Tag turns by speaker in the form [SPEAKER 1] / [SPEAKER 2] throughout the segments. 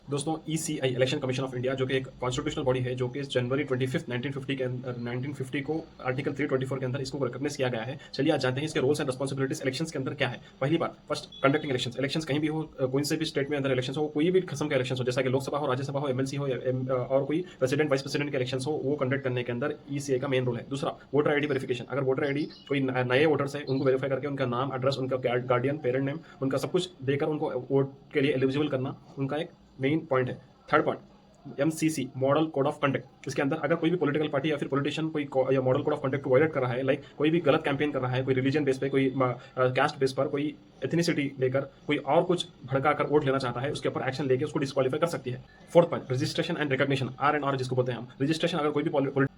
[SPEAKER 1] दोस्तों ECI election commission of India जो कि एक कॉन्स्टिट्यूशनल बॉडी है जो कि जनवरी 25 1950 के अंदर 1950 को आर्टिकल 324 के अंदर इसको रिकॉग्नाइज किया गया है। चलिए आज जानते हैं इसके रोल्स एंड रिस्पॉन्सिबिलिटीज इलेक्शंस के अंदर क्या है। पहली बात, फर्स्ट कंडक्टिंग इलेक्शंस कहीं भी हो, कोई से भी स्टेट में अंदर इलेक्शन हो, कोई भी किस्म के इलेक्शन हो, जैसा कि लोकसभा हो, राज्यसभा हो, एमएलसी हो और कोई प्रेसिडेंट वाइस प्रेसिडेंट के इलेक्शन हो, वो कंडक्ट करने के अंदर ईसीआई का मेन रोल है। दूसरा, वोटर आईडी वेरिफिकेशन। अगर वोटर आईडी कोई नए वोटर्स है उनको वेरीफाई करके उनका नाम, एड्रेस, उनका गार्डियन, पेरेंट नेम, उनका सब कुछ देकर उनको वोट के लिए एलिजिबल करना उनका एक मेन पॉइंट है। Third point, MCC model code of conduct. इसके अंदर अगर कोई भी पॉलिटिकल पार्टी या फिर पॉलिटिशियन कोई या मॉडल कोड ऑफ कंडक्ट को वायलेट कर रहा है, लाइक कोई भी गलत कैंपेन कर रहा है, कोई रिलीजन बेस पे, कोई कास्ट बेस पर, कोई एथनिसिटी लेकर कोई और कुछ भड़का कर वोट लेना चाहता है, उसके ऊपर एक्शन लेके उसको डिस्क्वालीफाई कर सकती है। Fourth point, registration and recognition, or जिसको बोलते हैं हम। रजिस्ट्रेशन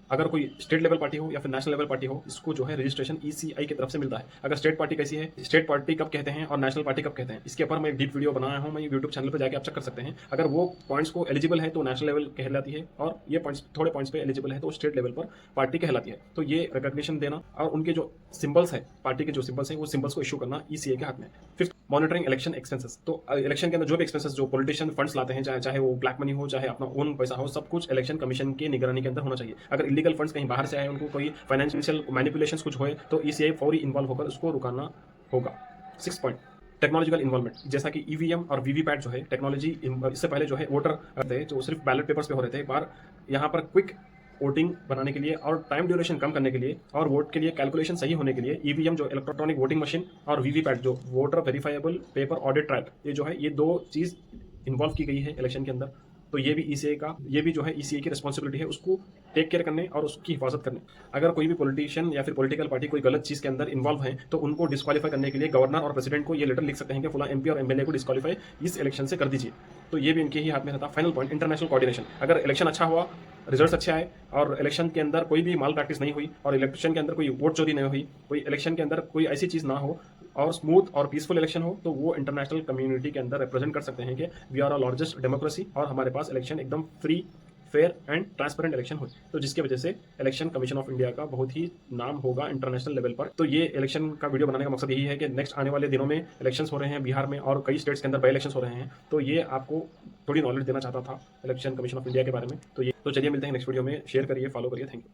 [SPEAKER 1] अगर कोई स्टेट लेवल पार्टी हो या फिर नेशनल लेवल पार्टी हो, इसको जो है रजिस्ट्रेशन ईसीआई की तरफ से मिलता है। अगर स्टेट पार्टी कैसी है, स्टेट पार्टी कब कहते हैं और नेशनल पार्टी कब कहते हैं, इसके ऊपर मैं एक डीप वीडियो बनाया हूं, मैं यूट्यूब चैनल पर जाकर आप चेक कर सकते हैं। अगर वो पॉइंट्स को एलिजिबल है तो नेशनल लेवल कहलाती है और ये पॉइंट्स थोड़े पॉइंट्स पे एलिजिबल है तो स्टेट लेवल पर पार्टी कहलाती है। तो ये रिकॉग्निशन देना और उनके जो सिंबल्स है, पार्टी के जो सिंबल्स हैं, वो सिंबल्स को इशू करना ईसीआई के हाथ में। Fifth, monitoring election expenses. तो इलेक्शन के अंदर जो भी एक्सपेंसेस जो पॉलिटिशियन फंड्स लाते हैं, चाहे वो ब्लैक मनी हो, चाहे अपना ओन पैसा हो, सब कुछ इलेक्शन कमीशन की निगरानी के अंदर होना चाहिए। अगर इलीगल फंड्स कहीं बाहर से आए, उनको कोई फाइनेंशियल मैनिपुलेशंस कुछ होए तो ईसीआई फौरी इन्वॉल्व होकर उसको रुकाना होगा। Six point, technological involvement. जैसा कि ईवीएम और वीवीपैट जो है टेक्नोलॉजी, इससे पहले जो है वोटर थे जो सिर्फ बैलेट पेपर्स पे हो रहे थे, एक बार यहाँ पर क्विक वोटिंग बनाने के लिए और टाइम ड्यूरेशन कम करने के लिए और वोट के लिए कैलकुलेशन सही होने के लिए ईवीएम जो इलेक्ट्रॉनिक वोटिंग मशीन और वीवीपैट जो voter verifiable paper audit trap, ये जो है ये दो चीज़ इन्वॉल्व की गई है इलेक्शन के अंदर। तो ये भी ईसीआई की रिस्पॉन्सिबिलिटी है उसको टेक केयर करने और उसकी हिफाजत करने। अगर कोई भी पॉलिटिशियन या फिर पॉलिटिकल पार्टी कोई गलत चीज़ के अंदर इन्वॉल्व है तो उनको डिस्क्वालीफाई करने के लिए गवर्नर और प्रेसिडेंट को ये लेटर लिख सकते हैं कि फला एमपी और एमएलए को डिस्क्वालीफाई इस इलेक्शन से कर दीजिए। तो ये भी इनके ही हाथ में रहता। Final point, international coordination. अगर इलेक्शन अच्छा हुआ, रिजल्ट्स अच्छे आए और इलेक्शन के अंदर कोई भी माल प्रैक्टिस नहीं हुई और इलेक्शन के अंदर कोई वोट चोरी नहीं हुई, कोई इलेक्शन के अंदर कोई ऐसी चीज़ ना हो और स्मूथ और पीसफुल इलेक्शन हो, तो वो इंटरनेशनल कम्युनिटी के अंदर रिप्रेजेंट कर सकते हैं कि we are a largest democracy और हमारे पास इलेक्शन एकदम free, fair and transparent election हो। तो जिसकी वजह से इलेक्शन कमीशन ऑफ इंडिया का बहुत ही नाम होगा इंटरनेशनल लेवल पर। तो ये इलेक्शन का वीडियो बनाने का मकसद यही है कि नेक्स्ट आने वाले दिनों में इलेक्शंस हो रहे हैं बिहार में और कई स्टेट्स के अंदर बाई इलेक्शंस हो रहे हैं, तो ये आपको थोड़ी नॉलेज देना चाहता था इलेक्शन कमीशन ऑफ इंडिया के बारे में। तो चलिए मिलते हैं नेक्स्ट वीडियो में। शेयर करिए, फॉलो करिए। Thank you.